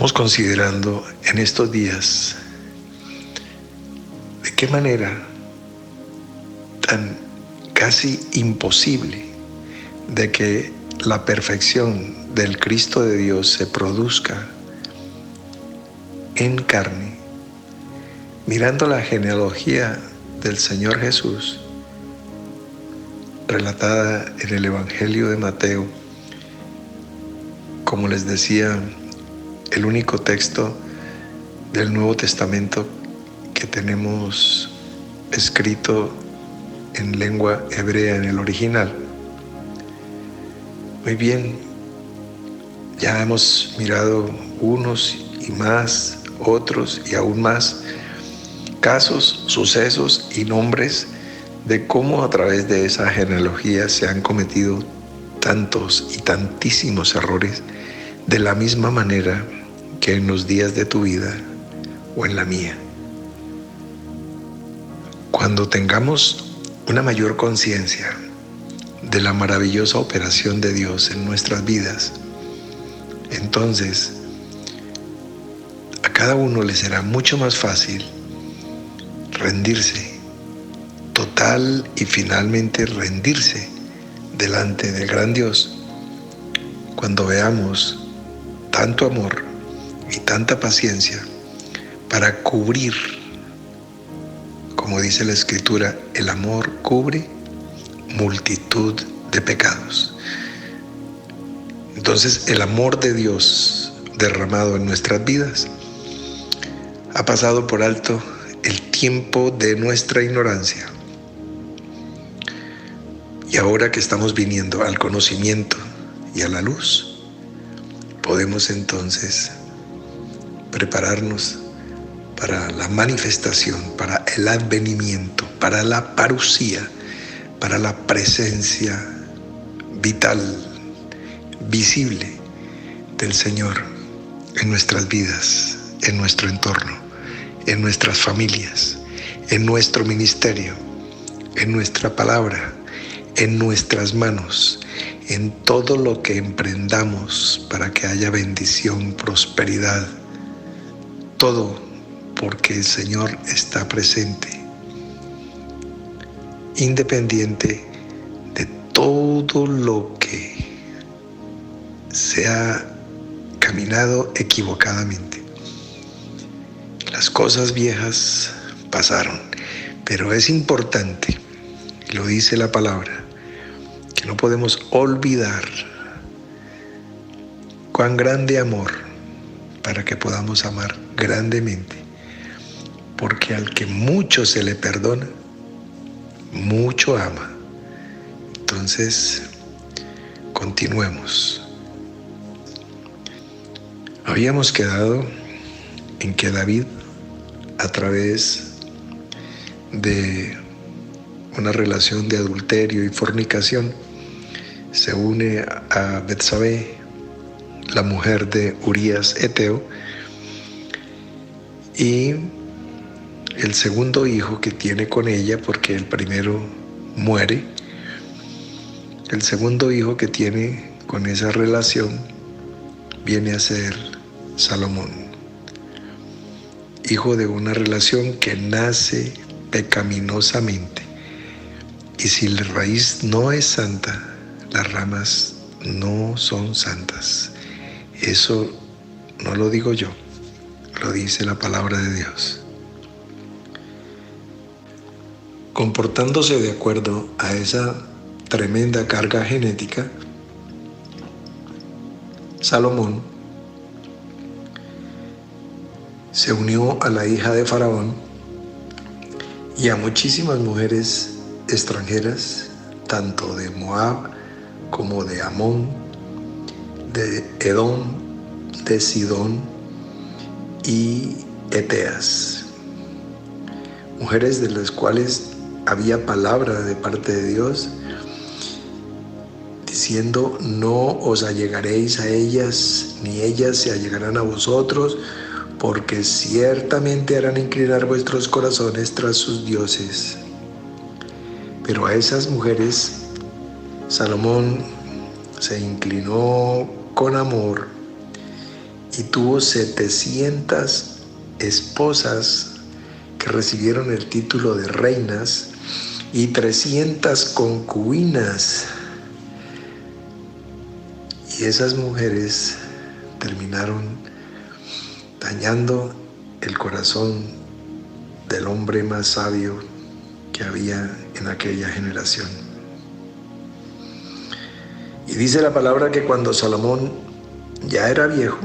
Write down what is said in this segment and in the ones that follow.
Estamos considerando en estos días de qué manera tan casi imposible de que la perfección del Cristo de Dios se produzca en carne, mirando la genealogía del Señor Jesús relatada en el Evangelio de Mateo. Como les decía, el único texto del Nuevo Testamento que tenemos escrito en lengua hebrea, en el original. Muy bien, ya hemos mirado unos y más, otros y aún más casos, sucesos y nombres de cómo a través de esa genealogía se han cometido tantos y tantísimos errores, de la misma manera que en los días de tu vida o en la mía. Cuando tengamos una mayor conciencia de la maravillosa operación de Dios en nuestras vidas, entonces a cada uno le será mucho más fácil rendirse, total y finalmente rendirse delante del gran Dios, cuando veamos tanto amor y tanta paciencia para cubrir, como dice la Escritura, el amor cubre multitud de pecados. Entonces, el amor de Dios derramado en nuestras vidas ha pasado por alto el tiempo de nuestra ignorancia. Y ahora que estamos viniendo al conocimiento y a la luz, podemos entonces prepararnos para la manifestación, para el advenimiento, para la parusía, para la presencia vital, visible del Señor en nuestras vidas, en nuestro entorno, en nuestras familias, en nuestro ministerio, en nuestra palabra, en nuestras manos, en todo lo que emprendamos para que haya bendición, prosperidad, todo porque el Señor está presente, independiente de todo lo que se ha caminado equivocadamente. Las cosas viejas pasaron, pero es importante, y lo dice la palabra, que no podemos olvidar cuán grande amor para que podamos amar grandemente, porque al que mucho se le perdona, mucho ama. Entonces, continuemos. Habíamos quedado en que David, a través de una relación de adulterio y fornicación, se une a Betsabé, la mujer de Urías Eteo, y el segundo hijo que tiene con ella, porque el primero muere, el segundo hijo que tiene con esa relación viene a ser Salomón, hijo de una relación que nace pecaminosamente. Y si la raíz no es santa, las ramas no son santas. Eso no lo digo yo, lo dice la palabra de Dios. Comportándose de acuerdo a esa tremenda carga genética, Salomón se unió a la hija de Faraón y a muchísimas mujeres extranjeras, tanto de Moab como de Amón, de Edom, de Sidón y Eteas, mujeres de las cuales había palabra de parte de Dios diciendo: no os allegaréis a ellas, ni ellas se allegarán a vosotros, porque ciertamente harán inclinar vuestros corazones tras sus dioses. Pero a esas mujeres Salomón se inclinó con amor y tuvo 700 esposas que recibieron el título de reinas y 300 concubinas. Y esas mujeres terminaron dañando el corazón del hombre más sabio que había en aquella generación. Y dice la palabra que cuando Salomón ya era viejo,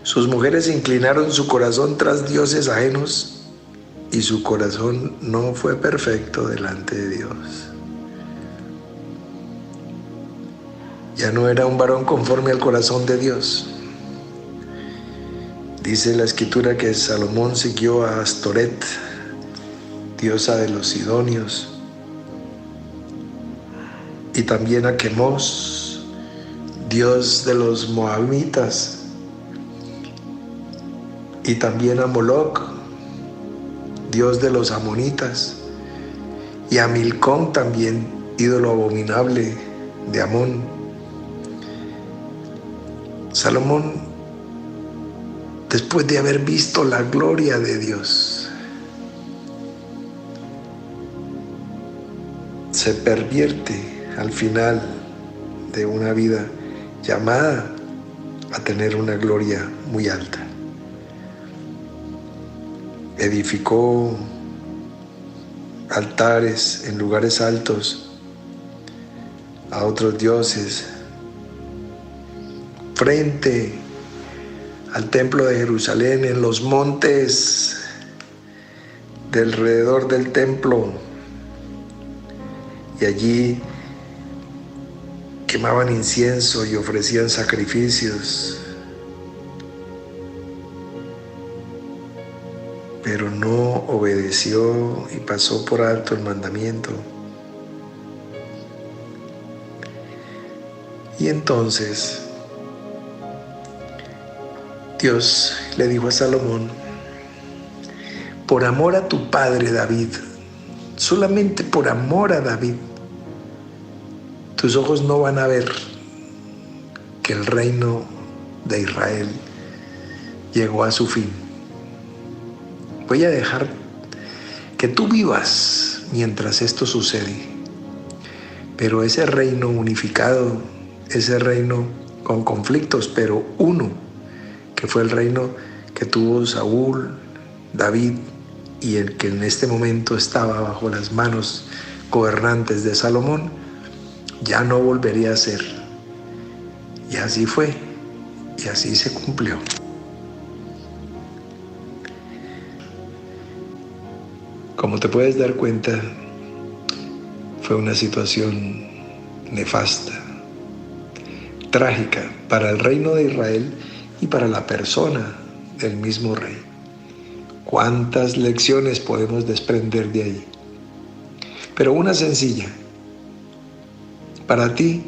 sus mujeres inclinaron su corazón tras dioses ajenos y su corazón no fue perfecto delante de Dios. Ya no era un varón conforme al corazón de Dios. Dice la escritura que Salomón siguió a Astoret, diosa de los sidonios, y también a Quemos, dios de los moabitas, y también a Moloc, dios de los amonitas, y a Milcón también, ídolo abominable de Amón. Salomón, después de haber visto la gloria de Dios, se pervierte al final de una vida llamada a tener una gloria muy alta. Edificó altares en lugares altos a otros dioses frente al templo de Jerusalén, en los montes de alrededor del templo, y allí quemaban incienso y ofrecían sacrificios, pero no obedeció y pasó por alto el mandamiento. Y entonces Dios le dijo a Salomón: por amor a tu padre David, solamente por amor a David, tus ojos no van a ver que el reino de Israel llegó a su fin. Voy a dejar que tú vivas mientras esto sucede, pero ese reino unificado, ese reino con conflictos, pero uno, que fue el reino que tuvo Saúl, David, y el que en este momento estaba bajo las manos gobernantes de Salomón, ya no volvería a ser. Y así fue, y así se cumplió. Como te puedes dar cuenta, fue una situación nefasta, trágica para el reino de Israel y para la persona del mismo rey. ¿Cuántas lecciones podemos desprender de ahí? Pero una sencilla. Para ti,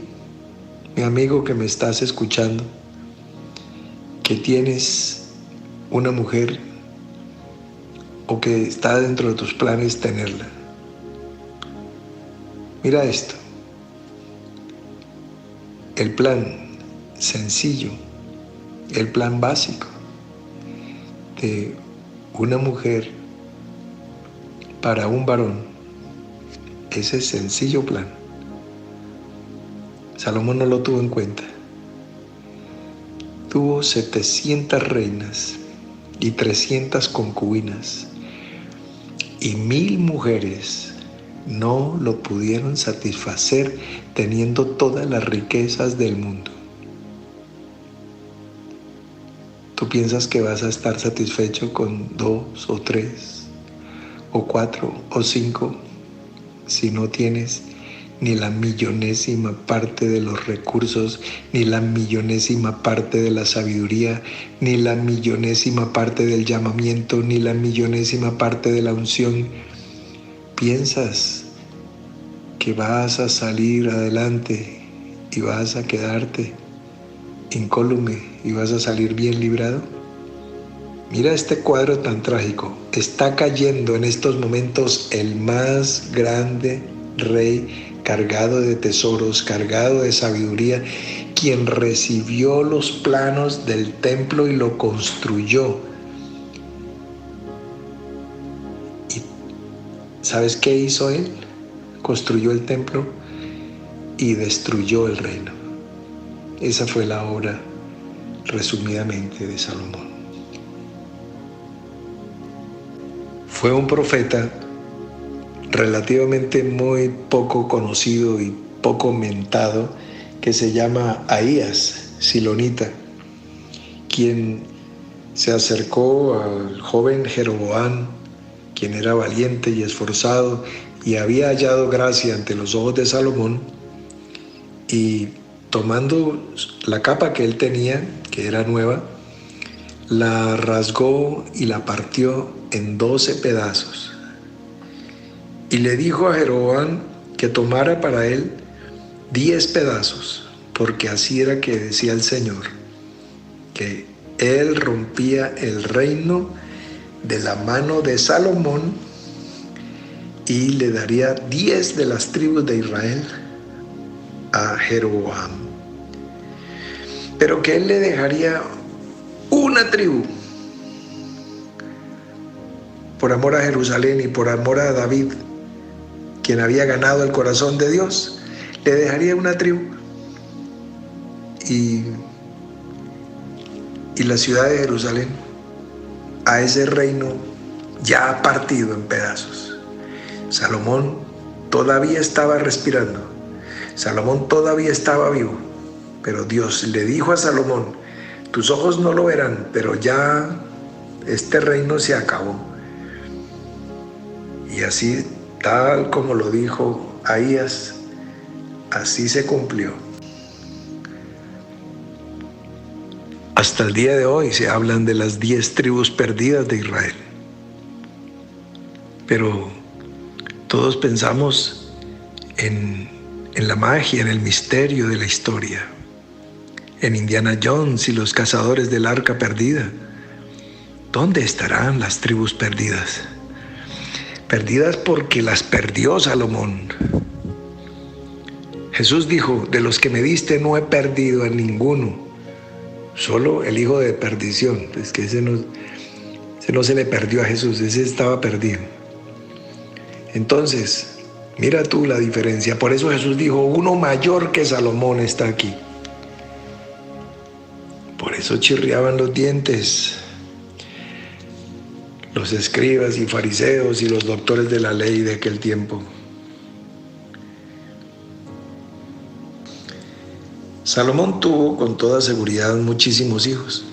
mi amigo que me estás escuchando, que tienes una mujer o que está dentro de tus planes tenerla. Mira esto. El plan sencillo, el plan básico de una mujer para un varón, ese sencillo plan, Salomón no lo tuvo en cuenta. Tuvo 700 reinas y 300 concubinas, y 1000 mujeres no lo pudieron satisfacer teniendo todas las riquezas del mundo. ¿Tú piensas que vas a estar satisfecho con 2 o 3 o 4 o 5 si no tienes ni la millonésima parte de los recursos, ni la millonésima parte de la sabiduría, ni la millonésima parte del llamamiento, ni la millonésima parte de la unción? ¿Piensas que vas a salir adelante y vas a quedarte incólume y vas a salir bien librado? Mira este cuadro tan trágico. Está cayendo en estos momentos el más grande rey cargado de tesoros, cargado de sabiduría, quien recibió los planos del templo y lo construyó. ¿Y sabes qué hizo él? Construyó el templo y destruyó el reino. Esa fue la obra, resumidamente, de Salomón. Fue un profeta relativamente muy poco conocido y poco mentado, que se llama Ahías, silonita, quien se acercó al joven Jeroboam, quien era valiente y esforzado y había hallado gracia ante los ojos de Salomón, y tomando la capa que él tenía, que era nueva, la rasgó y la partió en 12 pedazos. Y le dijo a Jeroboam que tomara para él 10 pedazos, porque así era que decía el Señor, que él rompía el reino de la mano de Salomón y le daría 10 de las tribus de Israel a Jeroboam, pero que él le dejaría una tribu por amor a Jerusalén y por amor a David, quien había ganado el corazón de Dios. Le dejaría una tribu y la ciudad de Jerusalén a ese reino ya partido en pedazos. Salomón todavía estaba respirando, Salomón todavía estaba vivo, pero Dios le dijo a Salomón: tus ojos no lo verán, pero ya este reino se acabó. Y así, tal como lo dijo Ahías, así se cumplió. Hasta el día de hoy se hablan de las 10 tribus perdidas de Israel. Pero todos pensamos en la magia, en el misterio de la historia, en Indiana Jones y los cazadores del arca perdida. ¿Dónde estarán las tribus perdidas? Perdidas porque las perdió Salomón. Jesús dijo: de los que me diste no he perdido a ninguno, solo el hijo de perdición. Es que ese no se le perdió a Jesús, ese estaba perdido. Entonces, mira tú la diferencia. Por eso Jesús dijo: uno mayor que Salomón está aquí. Por eso chirriaban los dientes los escribas y fariseos y los doctores de la ley de aquel tiempo. Salomón tuvo con toda seguridad muchísimos hijos,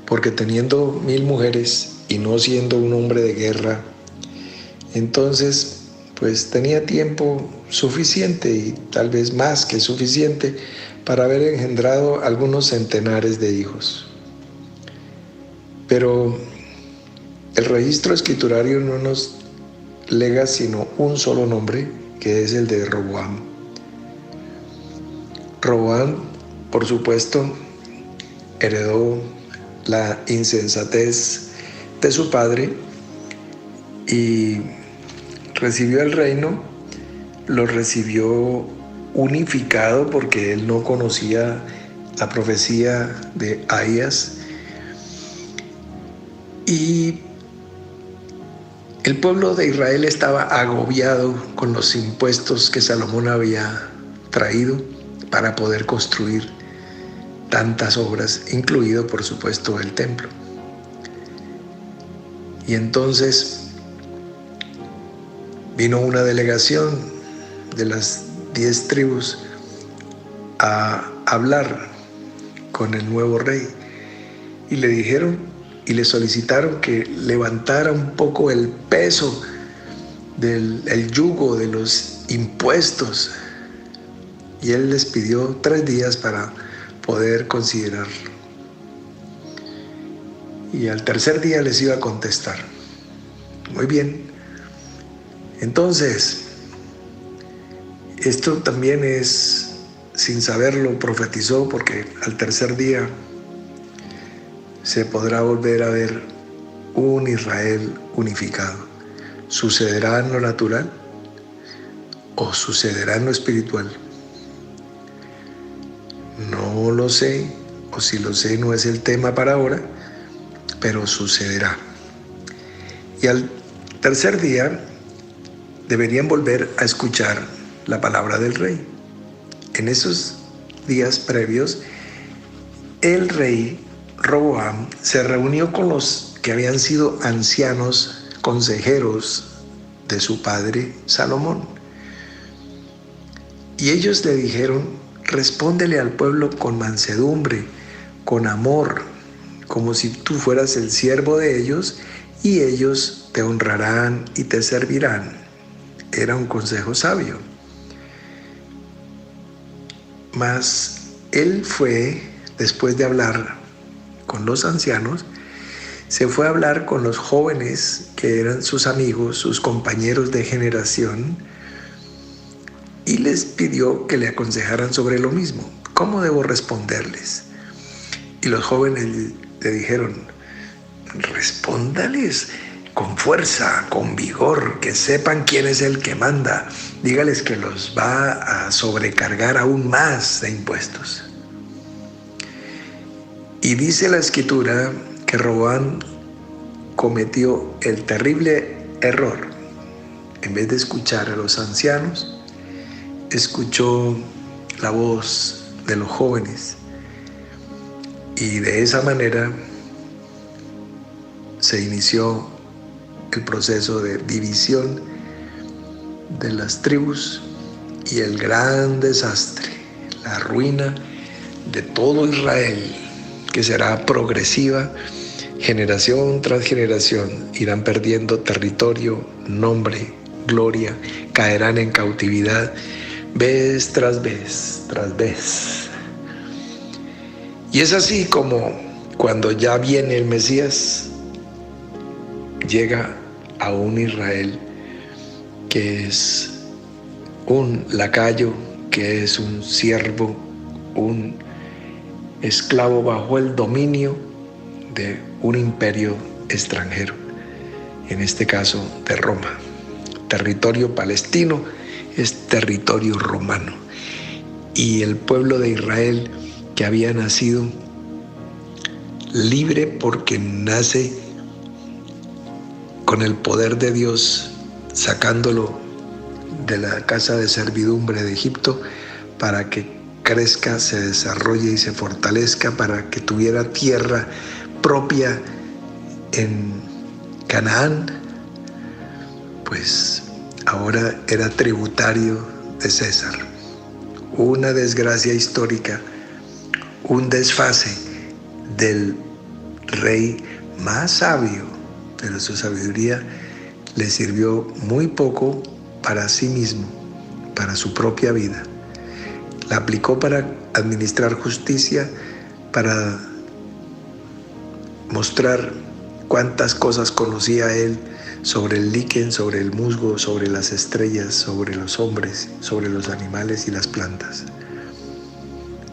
porque teniendo 1000 mujeres y no siendo un hombre de guerra, entonces pues tenía tiempo suficiente, y tal vez más que suficiente, para haber engendrado algunos centenares de hijos. Pero el registro escriturario no nos lega sino un solo nombre, que es el de Roboam. Roboam, por supuesto, heredó la insensatez de su padre y recibió el reino. Lo recibió unificado porque él no conocía la profecía de Ahías, y el pueblo de Israel estaba agobiado con los impuestos que Salomón había traído para poder construir tantas obras, incluido por supuesto el templo. Y entonces vino una delegación de las 10 tribus a hablar con el nuevo rey, y le dijeron y le solicitaron que levantara un poco el peso del yugo de los impuestos, y él les pidió 3 días para poder considerarlo, y al tercer día les iba a contestar. Muy bien. Entonces, esto también es, sin saberlo, profetizó, porque al tercer día se podrá volver a ver un Israel unificado. ¿Sucederá en lo natural? o sucederá en lo espiritual. No lo sé, o si lo sé no es el tema para ahora, pero sucederá. Y al tercer día deberían volver a escuchar la palabra del rey. En esos días previos, el rey Roboam se reunió con los que habían sido ancianos, consejeros de su padre Salomón. Y ellos le dijeron: respóndele al pueblo con mansedumbre, con amor, como si tú fueras el siervo de ellos, y ellos te honrarán y te servirán. Era un consejo sabio. Mas él fue, después de hablar con los ancianos, se fue a hablar con los jóvenes que eran sus amigos, sus compañeros de generación, y les pidió que le aconsejaran sobre lo mismo. ¿Cómo debo responderles? Y los jóvenes le dijeron: respóndales con fuerza, con vigor, que sepan quién es el que manda. Dígales que los va a sobrecargar aún más de impuestos. Y dice la Escritura que Roboam cometió el terrible error. En vez de escuchar a los ancianos, escuchó la voz de los jóvenes, y de esa manera se inició el proceso de división de las tribus y el gran desastre, la ruina de todo Israel, que será progresiva, generación tras generación. Irán perdiendo territorio, nombre, gloria, caerán en cautividad vez tras vez tras vez. Y es así como cuando ya viene el Mesías, llega a un Israel que es un lacayo, que es un siervo, un esclavo bajo el dominio de un imperio extranjero, en este caso de Roma. Territorio palestino es territorio romano, y el pueblo de Israel, que había nacido libre porque nace con el poder de Dios, sacándolo de la casa de servidumbre de Egipto para que crezca, se desarrolle y se fortalezca, para que tuviera tierra propia en Canaán, pues ahora era tributario de César. Una desgracia histórica, un desfase del rey más sabio, pero su sabiduría le sirvió muy poco para sí mismo, para su propia vida. La aplicó para administrar justicia, para mostrar cuántas cosas conocía él sobre el líquen, sobre el musgo, sobre las estrellas, sobre los hombres, sobre los animales y las plantas.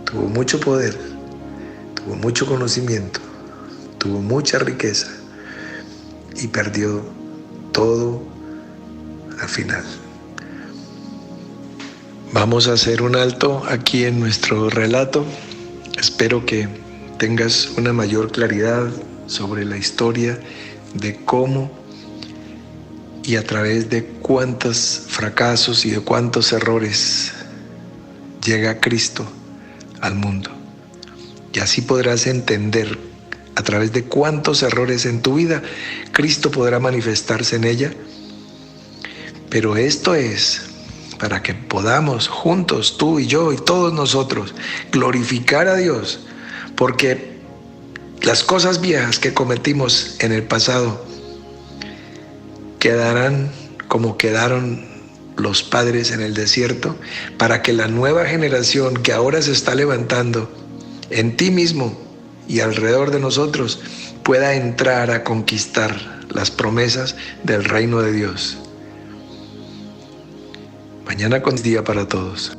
Tuvo mucho poder, tuvo mucho conocimiento, tuvo mucha riqueza, y perdió todo al final. Vamos a hacer un alto aquí en nuestro relato. Espero que tengas una mayor claridad sobre la historia de cómo y a través de cuántos fracasos y de cuántos errores llega Cristo al mundo. Y así podrás entender a través de cuántos errores en tu vida Cristo podrá manifestarse en ella. Pero esto es para que podamos juntos, tú y yo y todos nosotros, glorificar a Dios, porque las cosas viejas que cometimos en el pasado quedarán como quedaron los padres en el desierto, para que la nueva generación que ahora se está levantando en ti mismo y alrededor de nosotros pueda entrar a conquistar las promesas del reino de Dios. Mañana con día para todos.